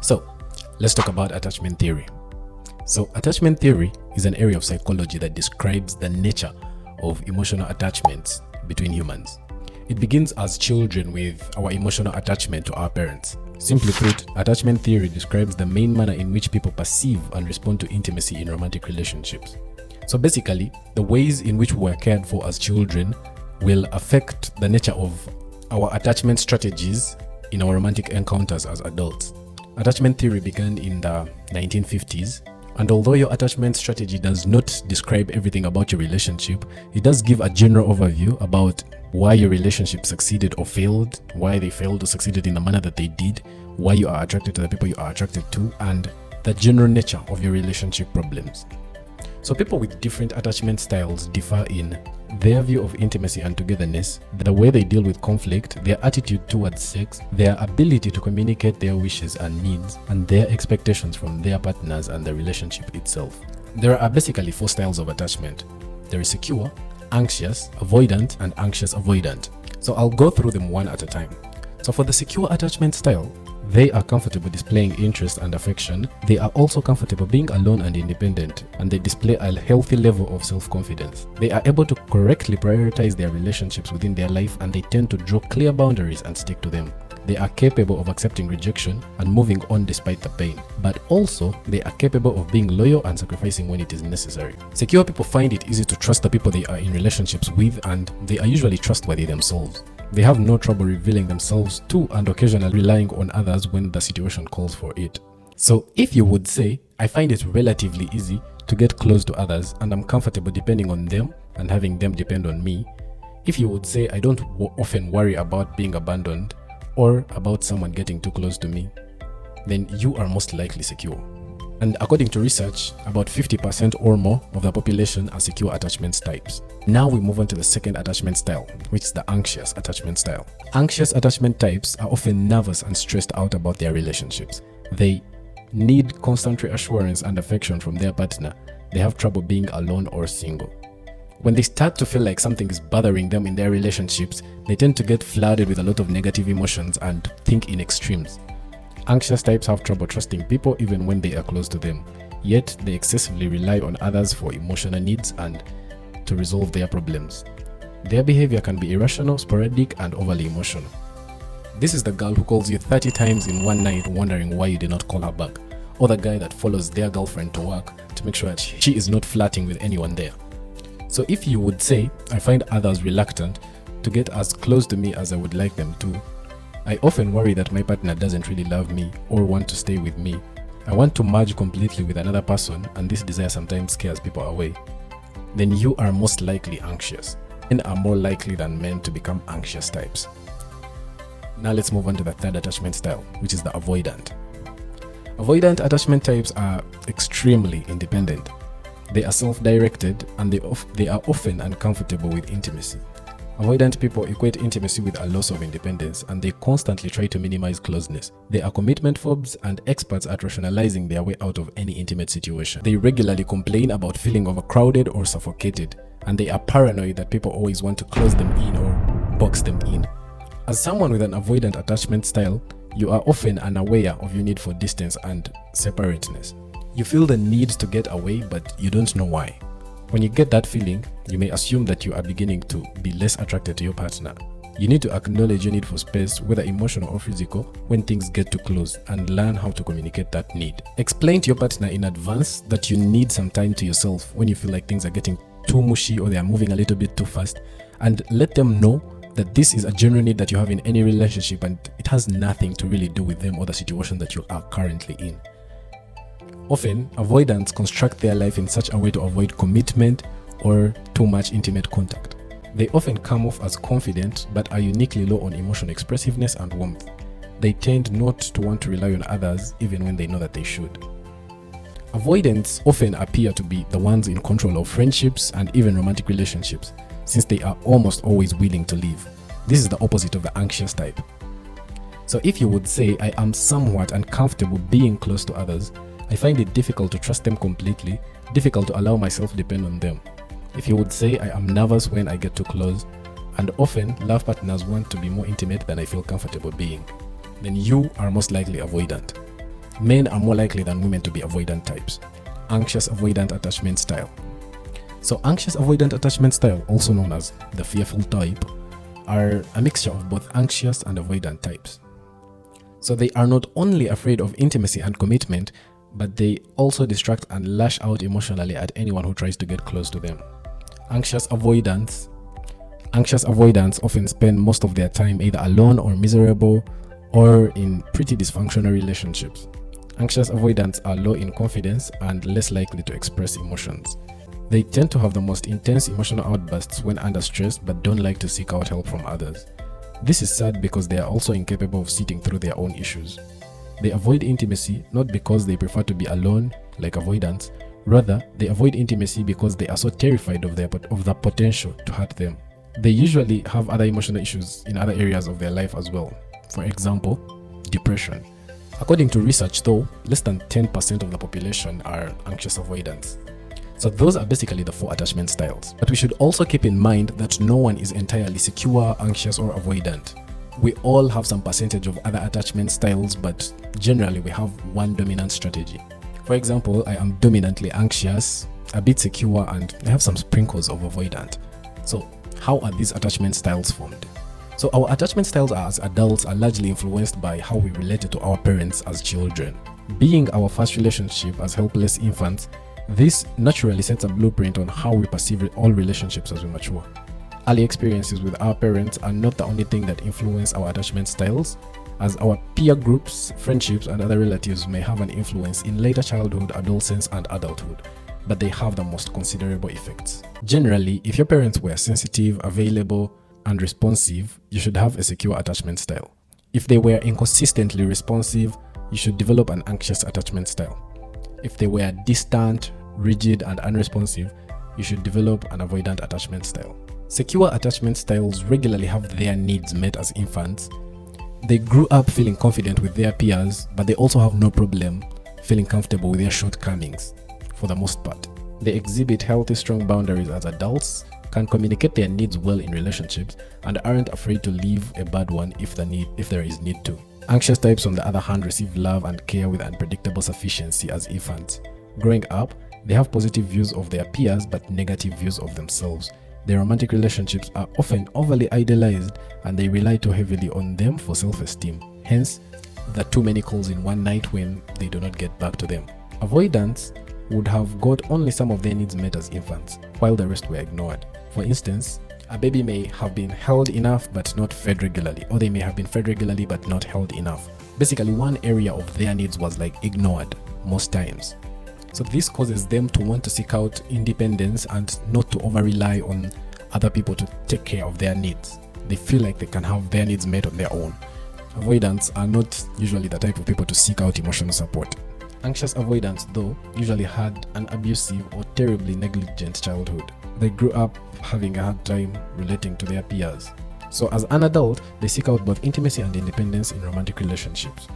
So let's talk about attachment theory. So attachment theory is an area of psychology that describes the nature of emotional attachments between humans. It begins as children with our emotional attachment to our parents. Simply put, attachment theory describes the main manner in which people perceive and respond to intimacy in romantic relationships. So basically, the ways in which we were cared for as children will affect the nature of our attachment strategies in our romantic encounters as adults. Attachment theory began in the 1950s, and although your attachment strategy does not describe everything about your relationship, it does give a general overview about why your relationship succeeded or failed, why they failed or succeeded in the manner that they did, why you are attracted to the people you are attracted to, and the general nature of your relationship problems. So people with different attachment styles differ in their view of intimacy and togetherness, the way they deal with conflict, their attitude towards sex, their ability to communicate their wishes and needs, and their expectations from their partners and the relationship itself. There are basically 4 styles of attachment. There is secure, anxious, avoidant, and anxious-avoidant. So I'll go through them one at a time. So for the secure attachment style, they are comfortable displaying interest and affection. They are also comfortable being alone and independent, and they display a healthy level of self-confidence. They are able to correctly prioritize their relationships within their life, and they tend to draw clear boundaries and stick to them. They are capable of accepting rejection and moving on despite the pain, but also they are capable of being loyal and sacrificing when it is necessary. Secure people find it easy to trust the people they are in relationships with, and they are usually trustworthy themselves. They have no trouble revealing themselves to and occasionally relying on others when the situation calls for it. So if you would say, I find it relatively easy to get close to others and I'm comfortable depending on them and having them depend on me. If you would say, I don't often worry about being abandoned or about someone getting too close to me, then you are most likely secure. And according to research, about 50% or more of the population are secure attachment types. Now we move on to the second attachment style, which is the anxious attachment style. Anxious attachment types are often nervous and stressed out about their relationships. They need constant reassurance and affection from their partner. They have trouble being alone or single. When they start to feel like something is bothering them in their relationships, they tend to get flooded with a lot of negative emotions and think in extremes. Anxious types have trouble trusting people even when they are close to them, yet they excessively rely on others for emotional needs and to resolve their problems. Their behavior can be irrational, sporadic, and overly emotional. This is the girl who calls you 30 times in one night wondering why you did not call her back, or the guy that follows their girlfriend to work to make sure that she is not flirting with anyone there. So if you would say, I find others reluctant to get as close to me as I would like them to, I often worry that my partner doesn't really love me or want to stay with me. I want to merge completely with another person, and this desire sometimes scares people away. Then you are most likely anxious. Men are more likely than men to become anxious types. Now let's move on to the third attachment style, which is the avoidant. Avoidant attachment types are extremely independent. They are self-directed, and they are often uncomfortable with intimacy. Avoidant people equate intimacy with a loss of independence, and they constantly try to minimize closeness. They are commitment phobes and experts at rationalizing their way out of any intimate situation. They regularly complain about feeling overcrowded or suffocated, and they are paranoid that people always want to close them in or box them in. As someone with an avoidant attachment style, you are often unaware of your need for distance and separateness. You feel the need to get away, but you don't know why. When you get that feeling, you may assume that you are beginning to be less attracted to your partner. You need to acknowledge your need for space, whether emotional or physical, when things get too close, and learn how to communicate that need. Explain to your partner in advance that you need some time to yourself when you feel like things are getting too mushy or they are moving a little bit too fast, and let them know that this is a genuine need that you have in any relationship and it has nothing to really do with them or the situation that you are currently in. Often, avoidants construct their life in such a way to avoid commitment or too much intimate contact. They often come off as confident but are uniquely low on emotional expressiveness and warmth. They tend not to want to rely on others even when they know that they should. Avoidants often appear to be the ones in control of friendships and even romantic relationships, since they are almost always willing to leave. This is the opposite of the anxious type. So if you would say, I am somewhat uncomfortable being close to others, I find it difficult to trust them completely, difficult to allow myself to depend on them. If you would say, I am nervous when I get too close, and often love partners want to be more intimate than I feel comfortable being, then you are most likely avoidant. Men are more likely than women to be avoidant types. Anxious-avoidant attachment style. So anxious-avoidant attachment style, also known as the fearful type, are a mixture of both anxious and avoidant types. So they are not only afraid of intimacy and commitment, but they also distract and lash out emotionally at anyone who tries to get close to them. Anxious avoidants often spend most of their time either alone or miserable or in pretty dysfunctional relationships. Anxious avoidants are low in confidence and less likely to express emotions. They tend to have the most intense emotional outbursts when under stress, but don't like to seek out help from others. This is sad because they are also incapable of sitting through their own issues. They avoid intimacy not because they prefer to be alone like avoidants, rather they avoid intimacy because they are so terrified of the potential to hurt them. They usually have other emotional issues in other areas of their life as well. For example, depression. According to research though, less than 10% of the population are anxious avoidants. So those are basically the 4 attachment styles. But we should also keep in mind that no one is entirely secure, anxious, or avoidant. We all have some percentage of other attachment styles, but generally we have one dominant strategy. For example, I am dominantly anxious, a bit secure, and I have some sprinkles of avoidant. So how are these attachment styles formed? So our attachment styles as adults are largely influenced by how we related to our parents as children. Being our first relationship as helpless infants, this naturally sets a blueprint on how we perceive all relationships as we mature. Early experiences with our parents are not the only thing that influence our attachment styles, as our peer groups, friendships, and other relatives may have an influence in later childhood, adolescence, and adulthood, but they have the most considerable effects. Generally, if your parents were sensitive, available, and responsive, you should have a secure attachment style. If they were inconsistently responsive, you should develop an anxious attachment style. If they were distant, rigid, and unresponsive, you should develop an avoidant attachment style. Secure attachment styles regularly have their needs met as infants. They grew up feeling confident with their peers, but they also have no problem feeling comfortable with their shortcomings for the most part. They exhibit healthy, strong boundaries as adults, can communicate their needs well in relationships, and aren't afraid to leave a bad one if there is need to. Anxious types, on the other hand, receive love and care with unpredictable sufficiency as infants. Growing up, they have positive views of their peers but negative views of themselves. Their romantic relationships are often overly idealized and they rely too heavily on them for self-esteem. Hence, the too many calls in one night when they do not get back to them. Avoidants would have got only some of their needs met as infants, while the rest were ignored. For instance, a baby may have been held enough but not fed regularly, or they may have been fed regularly but not held enough. Basically, one area of their needs was ignored most times. So this causes them to want to seek out independence and not to over-rely on other people to take care of their needs. They feel like they can have their needs met on their own. Avoidants are not usually the type of people to seek out emotional support. Anxious avoidants, though, usually had an abusive or terribly negligent childhood. They grew up having a hard time relating to their peers. So as an adult, they seek out both intimacy and independence in romantic relationships,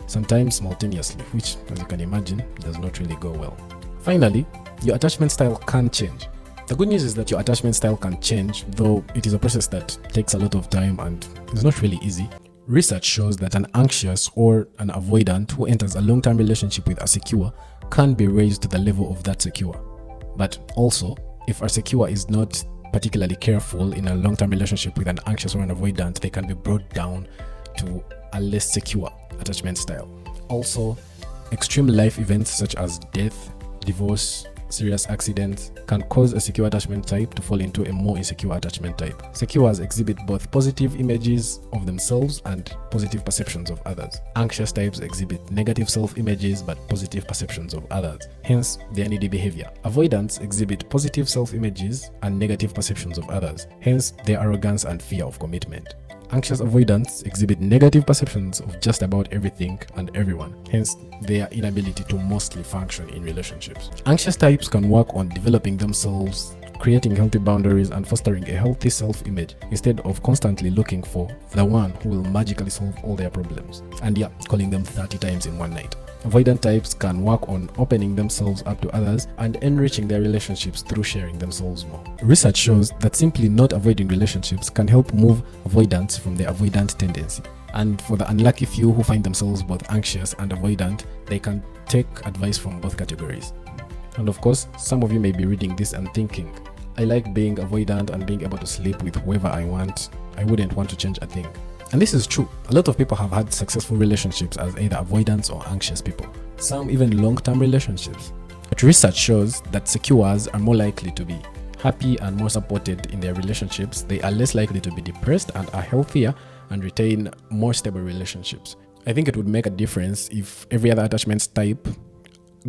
sometimes simultaneously, which, as you can imagine, does not really go well. Finally, your attachment style can change. The good news is that your attachment style can change, though it is a process that takes a lot of time and is not really easy. Research shows that an anxious or an avoidant who enters a long-term relationship with a secure can be raised to the level of that secure. But also, if a secure is not particularly careful in a long-term relationship with an anxious or an avoidant, they can be brought down to a less secure attachment style. Also, extreme life events such as death, divorce, serious accidents can cause a secure attachment type to fall into a more insecure attachment type. Secures exhibit both positive images of themselves and positive perceptions of others. Anxious types exhibit negative self-images but positive perceptions of others, hence their needy behavior. Avoidants exhibit positive self-images and negative perceptions of others, hence their arrogance and fear of commitment. Anxious avoidants exhibit negative perceptions of just about everything and everyone, hence their inability to mostly function in relationships. Anxious types can work on developing themselves, creating healthy boundaries, and fostering a healthy self-image instead of constantly looking for the one who will magically solve all their problems and calling them 30 times in one night. Avoidant types can work on opening themselves up to others and enriching their relationships through sharing themselves more. Research shows that simply not avoiding relationships can help move avoidance from their avoidant tendency. And for the unlucky few who find themselves both anxious and avoidant, they can take advice from both categories. And of course, some of you may be reading this and thinking, I like being avoidant and being able to sleep with whoever I want. I wouldn't want to change a thing. And this is true. A lot of people have had successful relationships as either avoidants or anxious people. Some even long-term relationships. But research shows that secures are more likely to be happy and more supported in their relationships. They are less likely to be depressed and are healthier and retain more stable relationships. I think it would make a difference if every other attachment type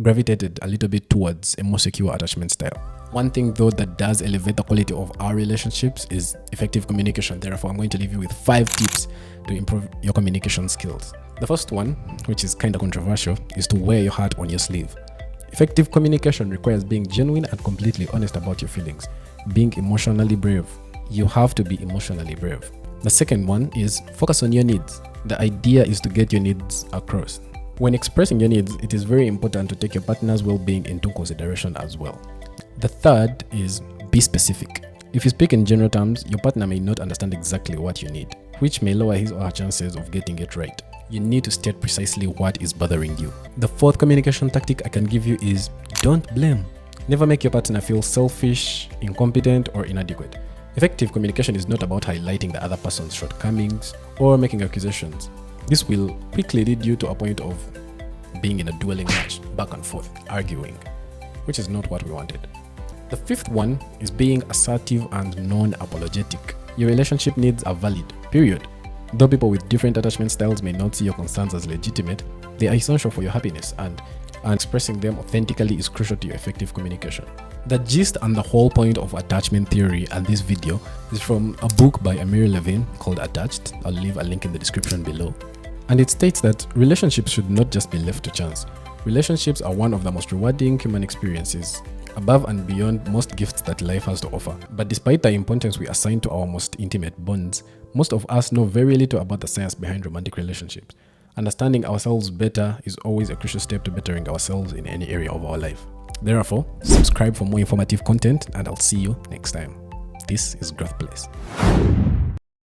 gravitated a little bit towards a more secure attachment style. One thing though that does elevate the quality of our relationships is effective communication. Therefore, I'm going to leave you with 5 tips to improve your communication skills. The first one, which is kind of controversial, is to wear your heart on your sleeve. Effective communication requires being genuine and completely honest about your feelings. Being emotionally brave. You have to be emotionally brave. The second one is focus on your needs. The idea is to get your needs across. When expressing your needs, it is very important to take your partner's well-being into consideration as well. The third is be specific. If you speak in general terms, your partner may not understand exactly what you need, which may lower his or her chances of getting it right. You need to state precisely what is bothering you. The fourth communication tactic I can give you is don't blame. Never make your partner feel selfish, incompetent, or inadequate. Effective communication is not about highlighting the other person's shortcomings or making accusations. This will quickly lead you to a point of being in a dueling match, back and forth, arguing, which is not what we wanted. The fifth one is being assertive and non-apologetic. Your relationship needs are valid, period. Though people with different attachment styles may not see your concerns as legitimate, they are essential for your happiness, and expressing them authentically is crucial to your effective communication. The gist and the whole point of attachment theory and this video is from a book by Amir Levine called Attached. I'll leave a link in the description below. And it states that relationships should not just be left to chance. Relationships are one of the most rewarding human experiences, above and beyond most gifts that life has to offer. But despite the importance we assign to our most intimate bonds, most of us know very little about the science behind romantic relationships. Understanding ourselves better is always a crucial step to bettering ourselves in any area of our life. Therefore, subscribe for more informative content, and I'll see you next time. This is Growth Place.